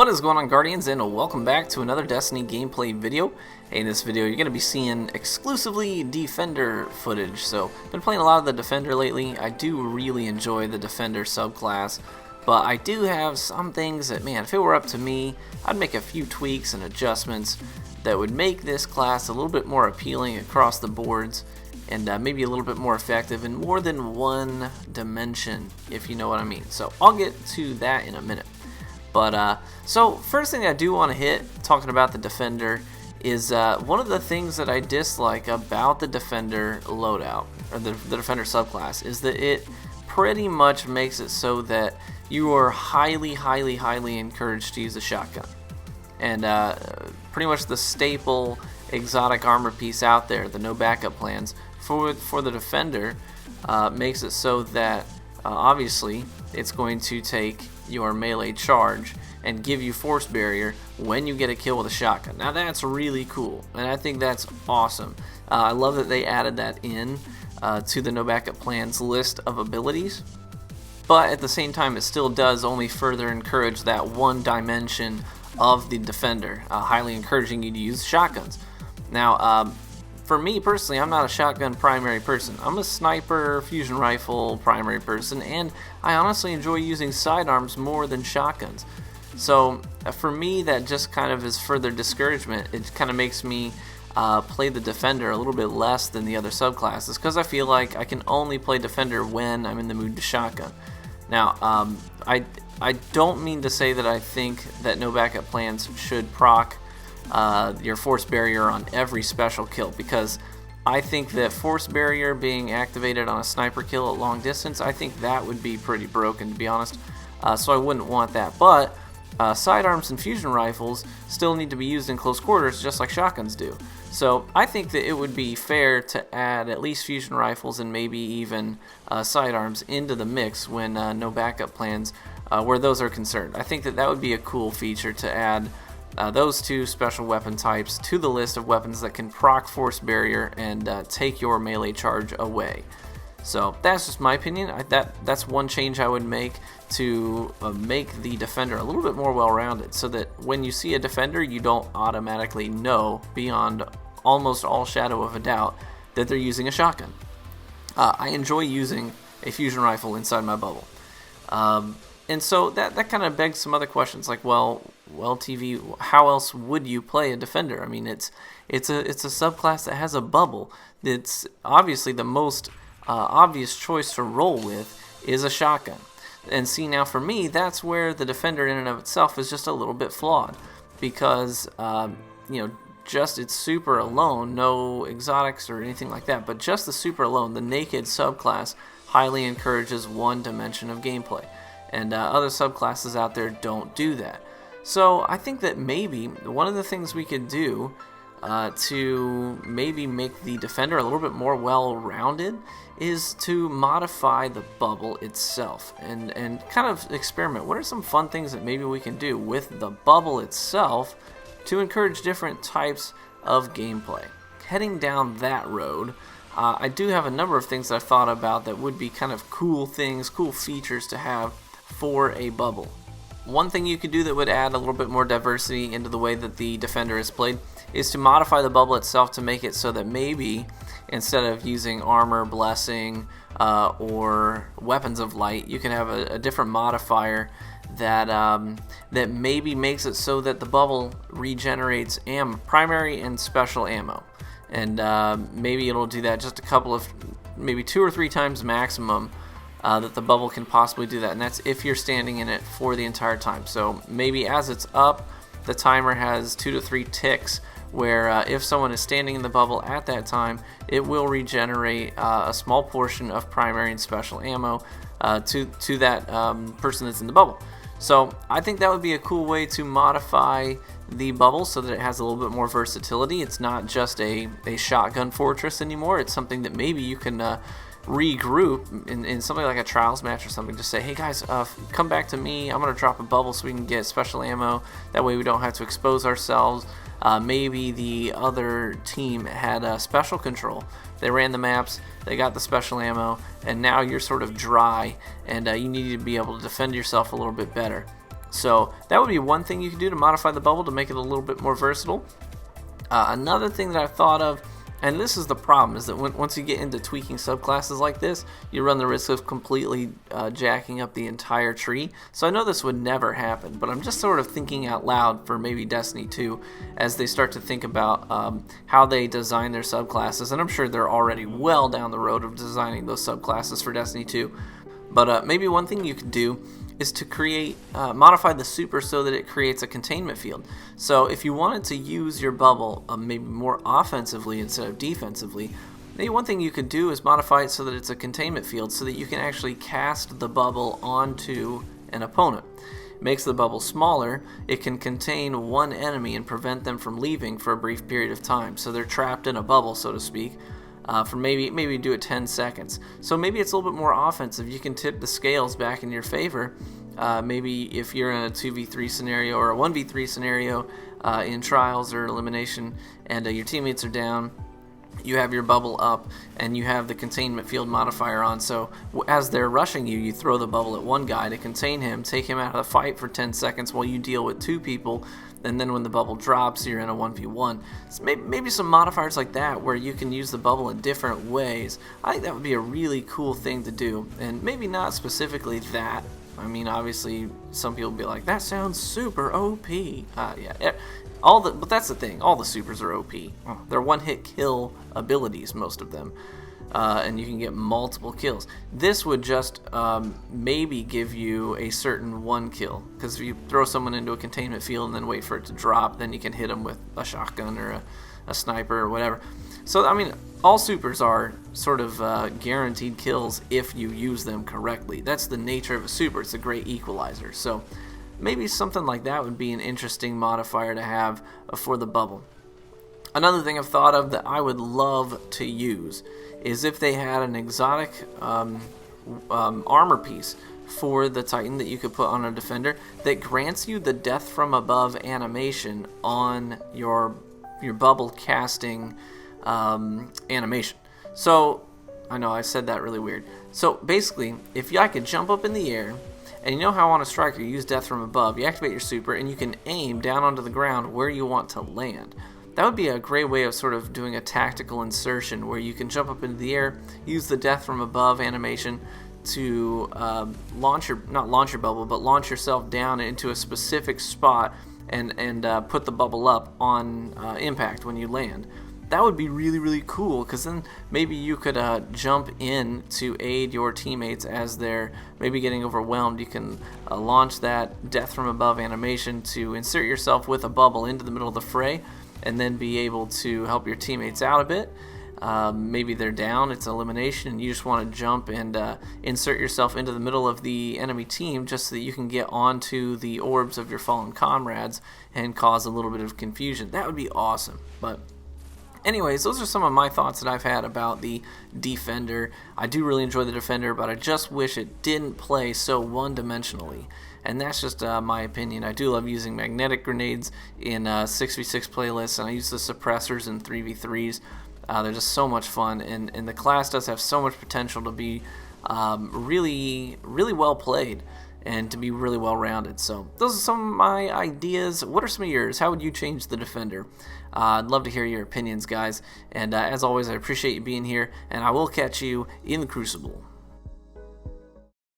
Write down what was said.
What is going on, Guardians, and welcome back to another Destiny gameplay video. Hey, in this video you're going to be seeing exclusively Defender footage. So, been playing a lot of the Defender lately. I do really enjoy the Defender subclass, but I do have some things that, man, if it were up to me, I'd make a few tweaks and adjustments that would make this class a little bit more appealing across the boards, and maybe a little bit more effective in more than one dimension, if you know what I mean. So I'll get to that in a minute. But so first thing I do want to hit, talking about the Defender, is one of the things that I dislike about the Defender loadout, or the Defender subclass, is that it pretty much makes it so that you are highly encouraged to use a shotgun. And pretty much the staple exotic armor piece out there, the no backup plans, for the Defender makes it so that obviously it's going to take your melee charge and give you force barrier when you get a kill with a shotgun. Now that's really cool, and I think that's awesome. I love that they added that in to the no backup plans list of abilities, but at the same time it still does only further encourage that one dimension of the Defender, highly encouraging you to use shotguns. Now for me personally, I'm not a shotgun primary person. I'm a sniper, fusion rifle primary person, and I honestly enjoy using sidearms more than shotguns. So for me, that just kind of is further discouragement. It kind of makes me play the Defender a little bit less than the other subclasses, because I feel like I can only play Defender when I'm in the mood to shotgun. Now, I don't mean to say that I think that no backup plans should proc your force barrier on every special kill, because I think that force barrier being activated on a sniper kill at long distance, I think that would be pretty broken, to be honest. So I wouldn't want that. But sidearms and fusion rifles still need to be used in close quarters just like shotguns do. So I think that it would be fair to add at least fusion rifles and maybe even sidearms into the mix when no backup plans where those are concerned. I think that that would be a cool feature to add those two special weapon types to the list of weapons that can proc force barrier and take your melee charge away. So that's just my opinion. That's one change I would make to make the Defender a little bit more well-rounded, so that when you see a Defender, you don't automatically know beyond almost all shadow of a doubt that they're using a shotgun. I enjoy using a fusion rifle inside my bubble. And so that kind of begs some other questions, like, well, TV, how else would you play a Defender? I mean, it's a subclass that has a bubble. It's obviously the most obvious choice to roll with is a shotgun. And see, now for me, that's where the Defender in and of itself is just a little bit flawed, because just its super alone, no exotics or anything like that, but just the super alone, the naked subclass highly encourages one dimension of gameplay. And other subclasses out there don't do that. So I think that maybe one of the things we could do to maybe make the Defender a little bit more well-rounded is to modify the bubble itself and kind of experiment. What are some fun things that maybe we can do with the bubble itself to encourage different types of gameplay? Heading down that road, I do have a number of things I've thought about that would be kind of cool things, cool features to have for a bubble. One thing you could do that would add a little bit more diversity into the way that the Defender is played is to modify the bubble itself to make it so that maybe instead of using armor, blessing, or weapons of light, you can have a different modifier that that maybe makes it so that the bubble regenerates primary and special ammo. And maybe it'll do that just a couple of, maybe 2 or 3 times maximum, that the bubble can possibly do that, and that's if you're standing in it for the entire time. So maybe as it's up, the timer has 2 to 3 ticks where if someone is standing in the bubble at that time, it will regenerate a small portion of primary and special ammo to that person that's in the bubble. So I think that would be a cool way to modify the bubble so that it has a little bit more versatility. It's not just a shotgun fortress anymore. It's something that maybe you can regroup in something like a trials match or something. Just say, hey guys, come back to me, I'm going to drop a bubble so we can get special ammo. That way we don't have to expose ourselves. Maybe the other team had special control. They ran the maps, they got the special ammo, and now you're sort of dry, and you need to be able to defend yourself a little bit better. So that would be one thing you could do to modify the bubble to make it a little bit more versatile. Another thing that I've thought of, and this is the problem, is that once you get into tweaking subclasses like this, you run the risk of completely jacking up the entire tree. So I know this would never happen, but I'm just sort of thinking out loud for maybe Destiny 2 as they start to think about how they design their subclasses, and I'm sure they're already well down the road of designing those subclasses for Destiny 2. But maybe one thing you could do is to create, modify the super so that it creates a containment field. So if you wanted to use your bubble maybe more offensively instead of defensively, maybe one thing you could do is modify it so that it's a containment field so that you can actually cast the bubble onto an opponent. It makes the bubble smaller. It can contain one enemy and prevent them from leaving for a brief period of time. So they're trapped in a bubble, so to speak. For maybe do it 10 seconds. So maybe it's a little bit more offensive. You can tip the scales back in your favor. Maybe if you're in a 2v3 scenario or a 1v3 scenario in trials or elimination, and your teammates are down, you have your bubble up and you have the containment field modifier on. So as they're rushing you, you throw the bubble at one guy to contain him, take him out of the fight for 10 seconds while you deal with two people. And then when the bubble drops, you're in a 1v1. So maybe some modifiers like that where you can use the bubble in different ways. I think that would be a really cool thing to do. And maybe not specifically that. I mean, obviously, some people will be like, that sounds super OP. Yeah. But that's the thing. All the supers are OP. They're one-hit kill abilities, most of them. And you can get multiple kills. This would just maybe give you a certain one kill, because if you throw someone into a containment field and then wait for it to drop, then you can hit them with a shotgun or a sniper or whatever. So, I mean, all supers are sort of guaranteed kills if you use them correctly. That's the nature of a super. It's a great equalizer. So maybe something like that would be an interesting modifier to have for the bubble. Another thing I've thought of that I would love to use is if they had an exotic armor piece for the Titan that you could put on a defender that grants you the death from above animation on your bubble casting animation. So, I know I said that really weird. So basically, if I could jump up in the air, and you know how on a striker you use death from above, you activate your super and you can aim down onto the ground where you want to land. That would be a great way of sort of doing a tactical insertion where you can jump up into the air, use the death from above animation to launch yourself down into a specific spot and put the bubble up on impact when you land. That would be really, really cool, because then maybe you could jump in to aid your teammates as they're maybe getting overwhelmed. You can launch that death from above animation to insert yourself with a bubble into the middle of the fray, and then be able to help your teammates out a bit. Maybe they're down, it's elimination, and you just want to jump and insert yourself into the middle of the enemy team just so that you can get onto the orbs of your fallen comrades and cause a little bit of confusion. That would be awesome. But anyways, those are some of my thoughts that I've had about the Defender. I do really enjoy the Defender, but I just wish it didn't play so one-dimensionally. And that's just my opinion. I do love using magnetic grenades in 6v6 playlists, and I use the suppressors in 3v3s. They're just so much fun, and the class does have so much potential to be really, really well played and to be really well rounded. So those are some of my ideas. What are some of yours? How would you change the Defender? I'd love to hear your opinions, guys. And as always, I appreciate you being here, and I will catch you in the Crucible.